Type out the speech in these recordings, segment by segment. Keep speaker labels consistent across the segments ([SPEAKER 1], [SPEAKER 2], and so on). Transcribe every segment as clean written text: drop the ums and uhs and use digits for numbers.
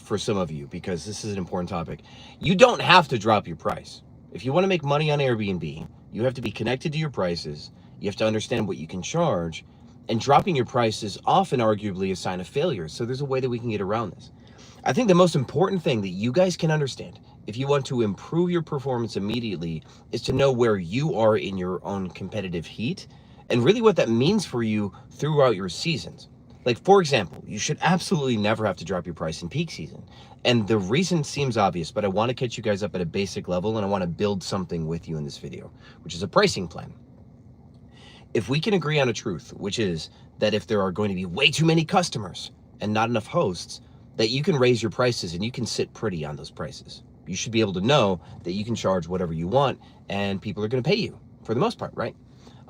[SPEAKER 1] for some of you, because this is an important topic. You don't have to drop your price. If you want to make money on Airbnb, you have to be connected to your prices. You have to understand what you can charge, and dropping your price is often arguably a sign of failure. So there's a way that we can get around this. I think the most important thing that you guys can understand if you want to improve your performance immediately is to know where you are in your own competitive heat and really what that means for you throughout your seasons. Like, for example, you should absolutely never have to drop your price in peak season. And the reason seems obvious, but I want to catch you guys up at a basic level, and I want to build something with you in this video, which is a pricing plan. If we can agree on a truth, which is that if there are going to be way too many customers and not enough hosts, that you can raise your prices and you can sit pretty on those prices. You should be able to know that you can charge whatever you want and people are going to pay you for the most part, right?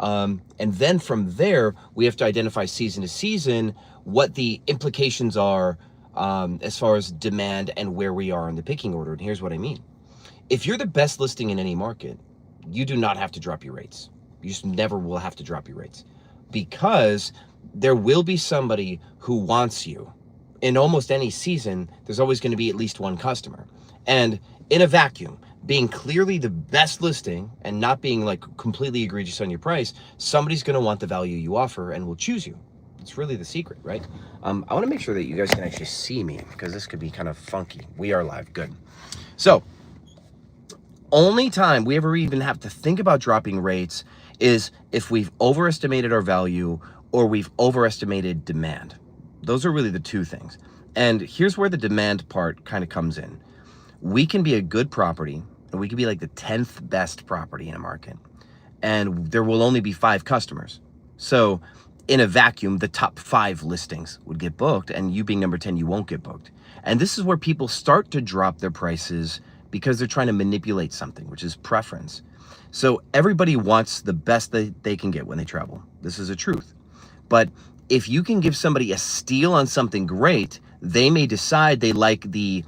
[SPEAKER 1] And then from there, we have to identify season to season what the implications are as far as demand and where we are in the picking order. And here's what I mean. If you're the best listing in any market, you do not have to drop your rates. You just never will have to drop your rates, because there will be somebody who wants you. In almost any season, there's always going to be at least one customer. And in a vacuum, being clearly the best listing and not being like completely egregious on your price, somebody's going to want the value you offer and will choose you. It's really the secret, right? I want to make sure that you guys can actually see me, because this could be kind of funky. We are live. Good. So only time we ever even have to think about dropping rates is if we've overestimated our value or we've overestimated demand. Those are really the two things. And here's where the demand part kind of comes in. We can be a good property, and we can be like the 10th best property in a market, and there will only be 5 customers. So in a vacuum, the top 5 listings would get booked, and you being number 10, you won't get booked. And this is where people start to drop their prices because they're trying to manipulate something, which is preference. So everybody wants the best that they can get when they travel. This is a truth. But if you can give somebody a steal on something great, they may decide they like the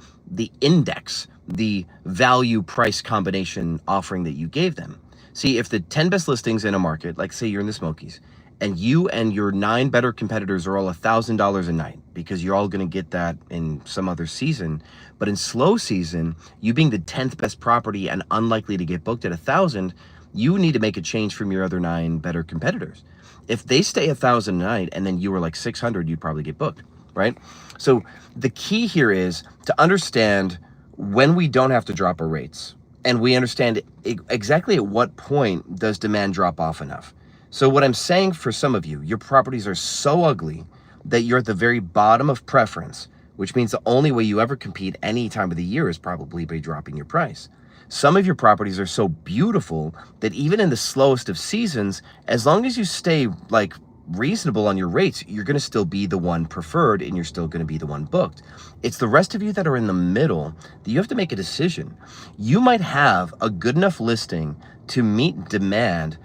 [SPEAKER 1] index, the value price combination offering that you gave them. See, if the 10 best listings in a market, like say you're in the Smokies, and you and your 9 better competitors are all $1,000 a night, because you're all going to get that in some other season. But in slow season, you being the 10th best property and unlikely to get booked at 1,000, you need to make a change from your other 9 better competitors. If they stay 1,000 a night and then you were like 600, you'd probably get booked, right? So the key here is to understand when we don't have to drop our rates, and we understand exactly at what point does demand drop off enough. So what I'm saying for some of you, your properties are so ugly that you're at the very bottom of preference, which means the only way you ever compete any time of the year is probably by dropping your price. Some of your properties are so beautiful that even in the slowest of seasons, as long as you stay like reasonable on your rates, you're going to still be the one preferred and you're still going to be the one booked. It's the rest of you that are in the middle that you have to make a decision. You might have a good enough listing to meet demand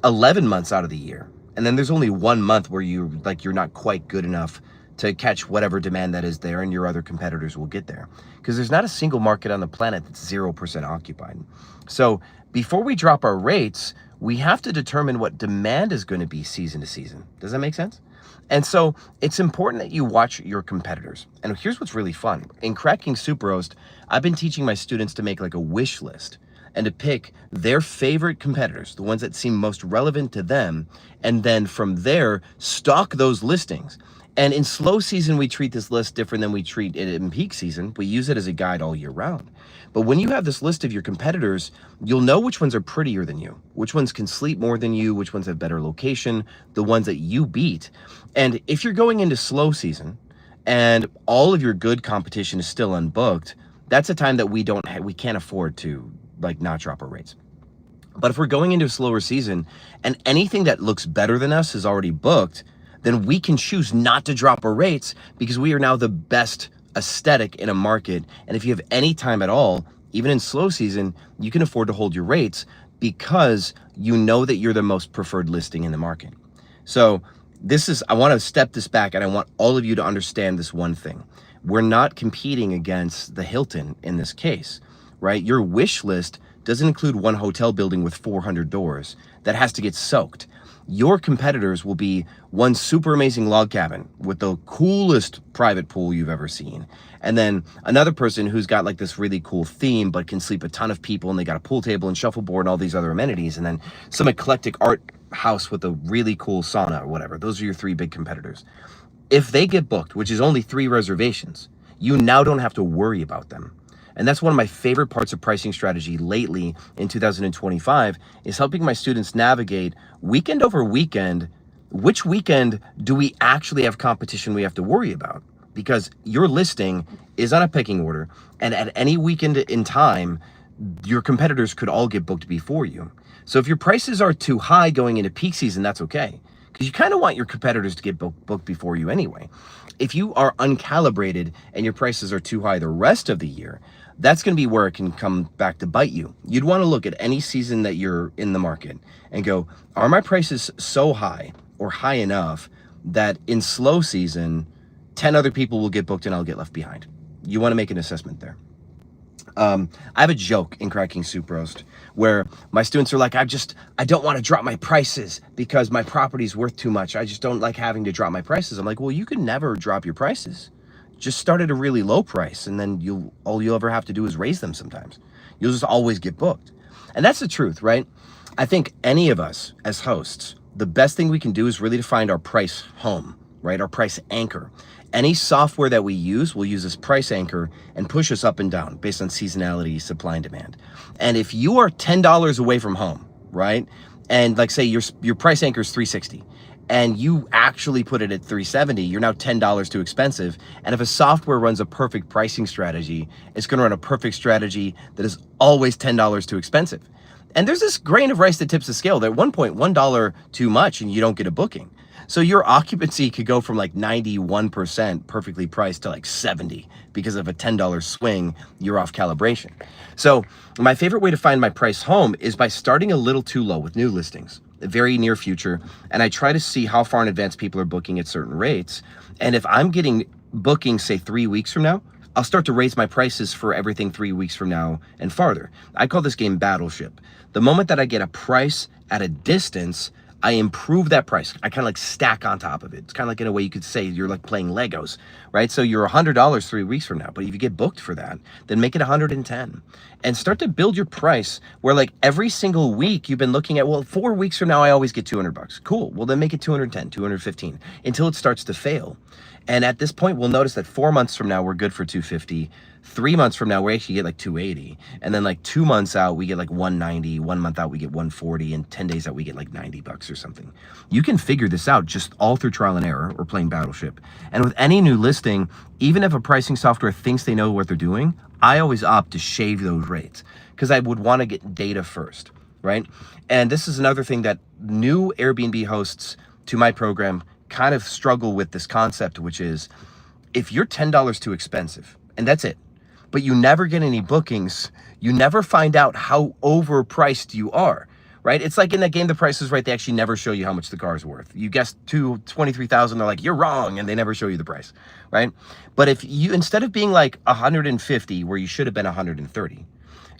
[SPEAKER 1] 11 months out of the year, and then there's only 1 month where you're not quite good enough to catch whatever demand that is there, and your other competitors will get there, because there's not a single market on the planet that's 0% occupied. So before we drop our rates, we have to determine what demand is going to be season to season. Does that make sense? And so it's important that you watch your competitors. And here's what's really fun. In Cracking Superhost, I've been teaching my students to make like a wish list and to pick their favorite competitors, the ones that seem most relevant to them, and then from there, stock those listings. And in slow season, we treat this list different than we treat it in peak season. We use it as a guide all year round. But when you have this list of your competitors, you'll know which ones are prettier than you, which ones can sleep more than you, which ones have better location, the ones that you beat. And if you're going into slow season and all of your good competition is still unbooked, that's a time that we can't afford to like not drop our rates. But if we're going into a slower season and anything that looks better than us is already booked, then we can choose not to drop our rates because we are now the best aesthetic in a market. And if you have any time at all, even in slow season, you can afford to hold your rates because you know that you're the most preferred listing in the market. So I want to step this back, and I want all of you to understand this one thing. We're not competing against the Hilton in this case, right? Your wish list doesn't include one hotel building with 400 doors that has to get soaked. your competitors will be one super amazing log cabin with the coolest private pool you've ever seen. And then another person who's got like this really cool theme, but can sleep a ton of people, and they got a pool table and shuffleboard and all these other amenities. And then some eclectic art house with a really cool sauna or whatever. Those are your three big competitors. If they get booked, which is only 3 reservations, you now don't have to worry about them. And that's one of my favorite parts of pricing strategy lately in 2025, is helping my students navigate weekend over weekend. Which weekend do we actually have competition we have to worry about? Because your listing is on a pecking order, and at any weekend in time, your competitors could all get booked before you. So if your prices are too high going into peak season, that's okay, because you kind of want your competitors to get booked before you anyway. If you are uncalibrated and your prices are too high the rest of the year, that's going to be where it can come back to bite you. You'd want to look at any season that you're in the market and go, are my prices so high or high enough that in slow season, 10 other people will get booked and I'll get left behind? You want to make an assessment there. I have a joke in Cracking Soup Roast where my students are like, I don't want to drop my prices because my property's worth too much. I just don't like having to drop my prices. I'm like, well, you can never drop your prices. Just start at a really low price, and then all you'll ever have to do is raise them sometimes. You'll just always get booked. And that's the truth, right? I think any of us as hosts, the best thing we can do is really to find our price home, right? Our price anchor. Any software that we use will use this price anchor and push us up and down based on seasonality, supply and demand. And if you are $10 away from home, right? And like say your price anchor is $360 and you actually put it at $370, you're now $10 too expensive. And if a software runs a perfect pricing strategy, it's going to run a perfect strategy that is always $10 too expensive. And there's this grain of rice that tips the scale. That at one point, $1 too much and you don't get a booking. So your occupancy could go from like 91% perfectly priced to like 70 because of a $10 swing, you're off calibration. So my favorite way to find my price home is by starting a little too low with new listings, the very near future. And I try to see how far in advance people are booking at certain rates. And if I'm getting bookings, say 3 weeks from now, I'll start to raise my prices for everything 3 weeks from now and farther. I call this game Battleship. The moment that I get a price at a distance, I improve that price. I kind of like stack on top of it. It's kind of like, in a way you could say you're like playing Legos, right? So you're $100 3 weeks from now, but if you get booked for that, then make it 110 and start to build your price where like every single week you've been looking at, well, 4 weeks from now, I always get $200. Cool. Well, then make it 210, 215 until it starts to fail. And at this point, we'll notice that 4 months from now, we're good for 250. 3 months from now, we actually get like 280. And then like 2 months out, we get like 190. 1 month out, we get 140. And 10 days out, we get like $90 or something. You can figure this out just all through trial and error or playing Battleship. And with any new listing, even if a pricing software thinks they know what they're doing, I always opt to shave those rates because I would want to get data first, right? And this is another thing that new Airbnb hosts to my program kind of struggle with, this concept, which is if you're $10 too expensive and that's it, but you never get any bookings, you never find out how overpriced you are, right? It's like in that game, The Price is Right. They actually never show you how much the car is worth. You guess $23,000, they're like, you're wrong. And they never show you the price, right? But if you, instead of being like 150, where you should have been 130,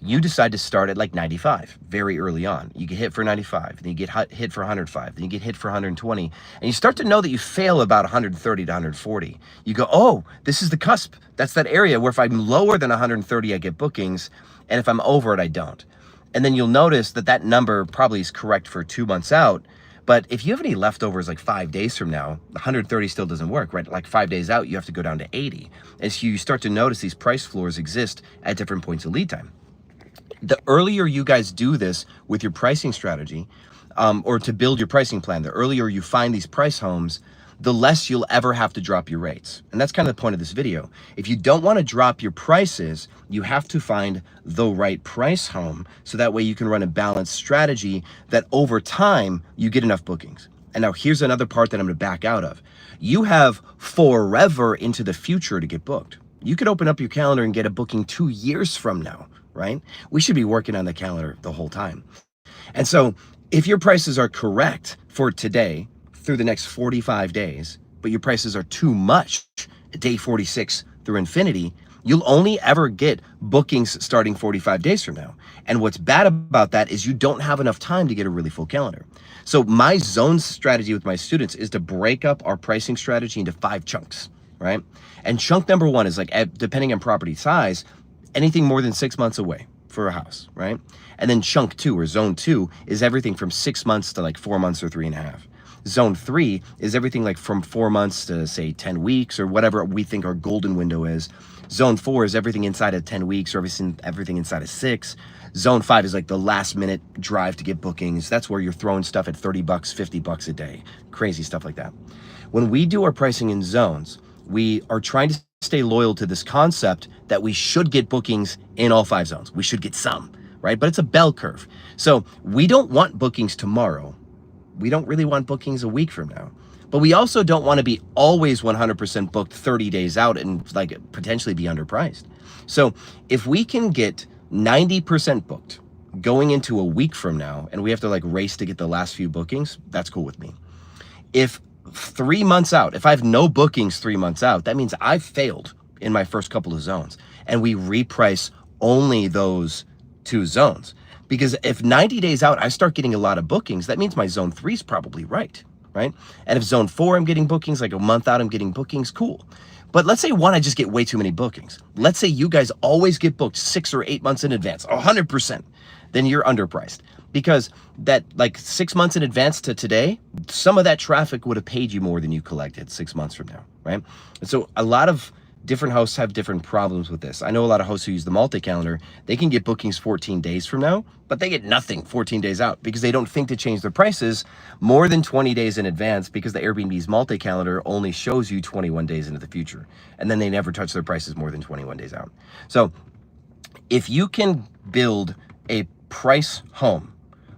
[SPEAKER 1] you decide to start at like 95 very early on. You get hit for 95, then you get hit for 105, then you get hit for 120, and you start to know that you fail about 130 to 140. You go, oh, this is the cusp. That's that area where if I'm lower than 130, I get bookings, and if I'm over it, I don't. And then you'll notice that that number probably is correct for 2 months out. But if you have any leftovers like 5 days from now, 130 still doesn't work, right? Like 5 days out, you have to go down to 80. And so you start to notice these price floors exist at different points of lead time. The earlier you guys do this with your pricing strategy, or to build your pricing plan, the earlier you find these price homes, the less you'll ever have to drop your rates. And that's kind of the point of this video. If you don't want to drop your prices, you have to find the right price home. So that way you can run a balanced strategy that over time you get enough bookings. And now here's another part that I'm going to back out of. You have forever into the future to get booked. You could open up your calendar and get a booking 2 years from now, right? We should be working on the calendar the whole time. And so if your prices are correct for today through the next 45 days, but your prices are too much at day 46 through infinity, You'll only ever get bookings starting 45 days from now. And what's bad about that is you don't have enough time to get a really full calendar. So my zone strategy with my students is to break up our pricing strategy into 5 chunks, right? And chunk number 1 is like, depending on property size, anything more than 6 months away for a house, right? And then chunk 2 or zone 2 is everything from 6 months to like 4 months or 3.5. Zone 3 is everything like from 4 months to say 10 weeks or whatever we think our golden window is. Zone 4 is everything inside of 10 weeks or everything inside of 6. Zone 5 is like the last minute drive to get bookings. That's where you're throwing stuff at 30 bucks, 50 bucks a day, crazy stuff like that. When we do our pricing in zones, we are trying to stay loyal to this concept that we should get bookings in all 5 zones. We should get some, right? But it's a bell curve. So we don't want bookings tomorrow. We don't really want bookings a week from now. But we also don't want to be always 100% booked 30 days out and like potentially be underpriced. So if we can get 90% booked going into a week from now and we have to like race to get the last few bookings, that's cool with me. If 3 months out, if I have no bookings 3 months out, that means I've failed in my first couple of zones and we reprice only those 2 zones. Because if 90 days out, I start getting a lot of bookings, that means my zone 3 is probably right? And if zone 4, I'm getting bookings, like a month out, I'm getting bookings, cool. But let's say 1, I just get way too many bookings. Let's say you guys always get booked 6 or 8 months in advance, 100%, then you're underpriced. Because that like 6 months in advance to today, some of that traffic would have paid you more than you collected 6 months from now, right? And so a lot of different hosts have different problems with this. I know a lot of hosts who use the multi-calendar, they can get bookings 14 days from now, but they get nothing 14 days out because they don't think to change their prices more than 20 days in advance because the Airbnb's multi-calendar only shows you 21 days into the future. And then they never touch their prices more than 21 days out. So if you can build a price home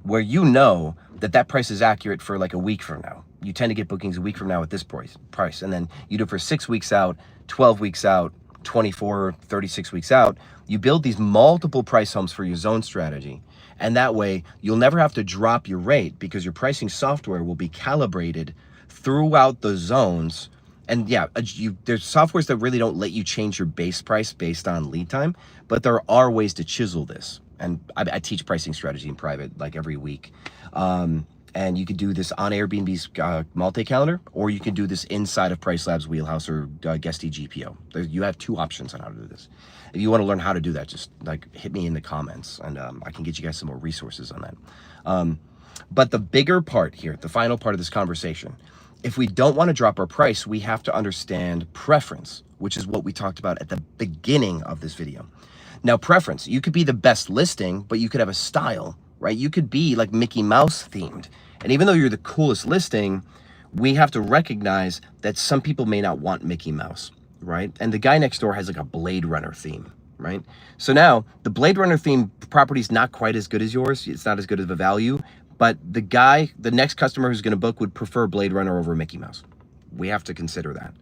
[SPEAKER 1] where you know that that price is accurate for like a week from now, you tend to get bookings a week from now at this price. And then you do it for 6 weeks out, 12 weeks out, 24, 36 weeks out. You build these multiple price homes for your zone strategy. And that way you'll never have to drop your rate because your pricing software will be calibrated throughout the zones. And yeah, there's softwares that really don't let you change your base price based on lead time, but there are ways to chisel this. And I teach pricing strategy in private like every week. And you could do this on Airbnb's multi-calendar, or you can do this inside of Price Labs Wheelhouse or Guesty GPO. You have 2 options on how to do this. If you want to learn how to do that, just like hit me in the comments and I can get you guys some more resources on that. But the bigger part here, the final part of this conversation, if we don't want to drop our price, we have to understand preference, which is what we talked about at the beginning of this video. Now, preference, you could be the best listing, but you could have a style, right? You could be like Mickey Mouse themed. And even though you're the coolest listing, we have to recognize that some people may not want Mickey Mouse, right? And the guy next door has like a Blade Runner theme, right? So now the Blade Runner theme property is not quite as good as yours. It's not as good of a value, but the next customer who's going to book would prefer Blade Runner over Mickey Mouse. We have to consider that.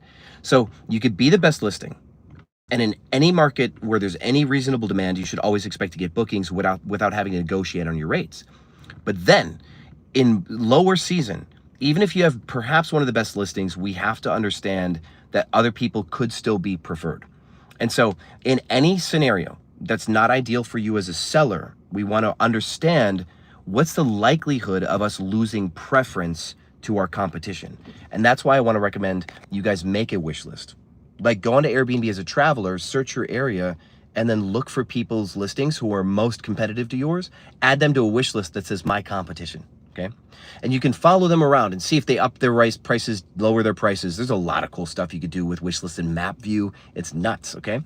[SPEAKER 1] So you could be the best listing. And in any market where there's any reasonable demand, you should always expect to get bookings without having to negotiate on your rates. But then in lower season, even if you have perhaps one of the best listings, we have to understand that other people could still be preferred. And so in any scenario that's not ideal for you as a seller, we want to understand what's the likelihood of us losing preference to our competition. And that's why I want to recommend you guys make a wish list. Like go onto Airbnb as a traveler, search your area, and then look for people's listings who are most competitive to yours, add them to a wish list that says my competition. Okay. And you can follow them around and see if they up their prices, lower their prices. There's a lot of cool stuff you could do with wishlist and map view. It's nuts. Okay.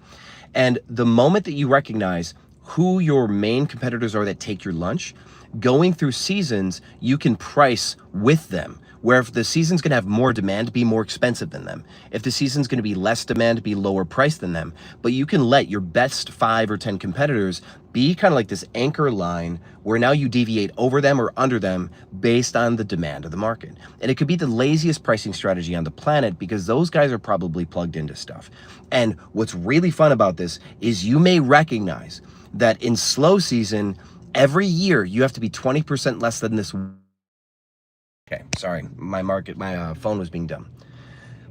[SPEAKER 1] And the moment that you recognize who your main competitors are that take your lunch, going through seasons, you can price with them. Where if the season's going to have more demand, be more expensive than them. If the season's going to be less demand, be lower price than them. But you can let your best 5 or 10 competitors be kind of like this anchor line where now you deviate over them or under them based on the demand of the market. And it could be the laziest pricing strategy on the planet because those guys are probably plugged into stuff. And what's really fun about this is you may recognize that in slow season, every year you have to be 20% less than this. Okay, sorry, my phone was being dumb.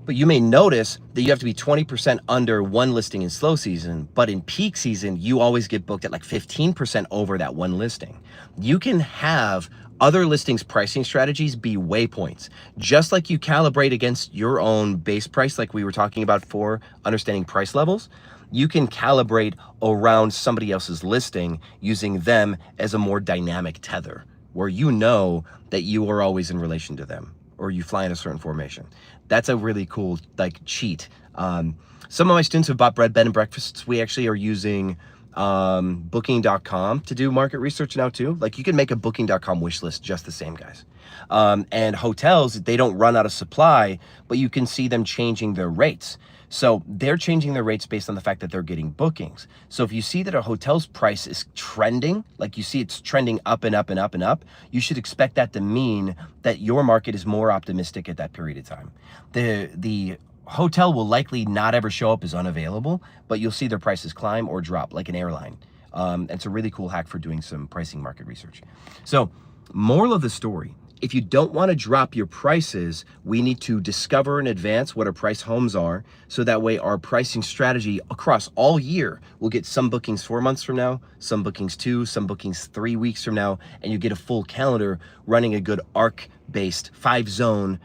[SPEAKER 1] But you may notice that you have to be 20% under one listing in slow season, but in peak season, you always get booked at like 15% over that one listing. You can have other listings pricing strategies be waypoints, just like you calibrate against your own base price, like we were talking about for understanding price levels. You can calibrate around somebody else's listing using them as a more dynamic tether, where you know that you are always in relation to them, or you fly in a certain formation. That's a really cool like cheat. Some of my students have bought bed and breakfasts. We actually are using booking.com to do market research now too. Like you can make a booking.com wish list just the same, guys. And hotels, they don't run out of supply, but you can see them changing their rates. So they're changing their rates based on the fact that they're getting bookings. So if you see that a hotel's price is trending, like you see it's trending up and up and up and up, you should expect that to mean that your market is more optimistic at that period of time. The hotel will likely not ever show up as unavailable, but you'll see their prices climb or drop like an airline. It's a really cool hack for doing some pricing market research. So moral of the story, if you don't want to drop your prices, we need to discover in advance what our price homes are, so that way our pricing strategy across all year will get some bookings 4 months from now, some bookings 2, some bookings 3 weeks from now, and you get a full calendar running a good arc-based 5-zone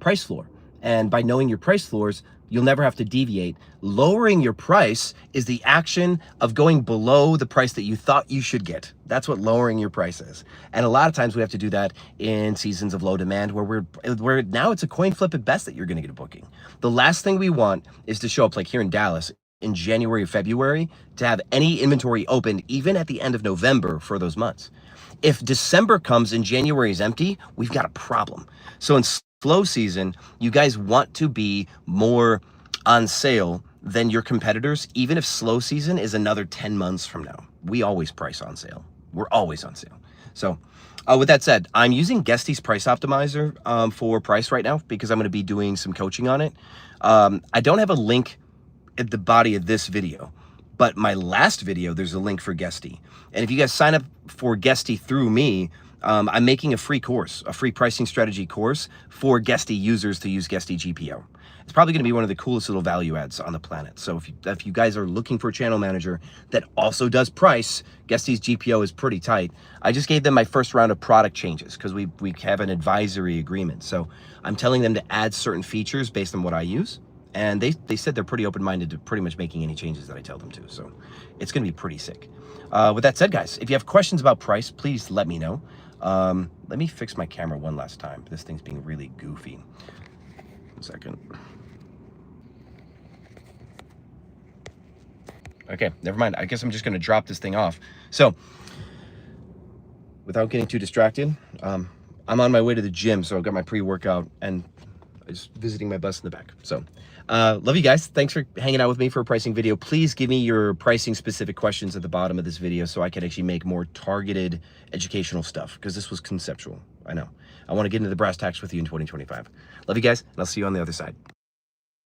[SPEAKER 1] price floor. And by knowing your price floors, you'll never have to deviate. Lowering your price is the action of going below the price that you thought you should get. That's what lowering your price is. And a lot of times we have to do that in seasons of low demand where now it's a coin flip at best that you're gonna get a booking. The last thing we want is to show up like here in Dallas in January or February to have any inventory open even at the end of November for those months. If December comes and January is empty, we've got a problem. So in slow season, you guys want to be more on sale than your competitors, even if slow season is another 10 months from now. We always price on sale. We're always on sale. So with that said, I'm using Guesty's Price Optimizer for price right now because I'm going to be doing some coaching on it. I don't have a link at the body of this video, but my last video, there's a link for Guesty. And if you guys sign up for Guesty through me, I'm making a free course, a free pricing strategy course for Guesty users to use Guesty GPO. It's probably going to be one of the coolest little value adds on the planet. So if you guys are looking for a channel manager that also does price, Guesty's GPO is pretty tight. I just gave them my first round of product changes because we have an advisory agreement. So I'm telling them to add certain features based on what I use. And they said they're pretty open-minded to pretty much making any changes that I tell them to. So it's going to be pretty sick. With that said, guys, if you have questions about price, please let me know. Let me fix my camera one last time. This thing's being really goofy. 1 second. Okay, never mind. I guess I'm just going to drop this thing off. So without getting too distracted, I'm on my way to the gym. So I've got my pre-workout and just visiting my bus in the back. So love you guys. Thanks for hanging out with me for a pricing video. Please give me your pricing specific questions at the bottom of this video so I can actually make more targeted educational stuff, because this was conceptual. I know. I want to get into the brass tacks with you in 2025. Love you guys, and I'll see you on the other side.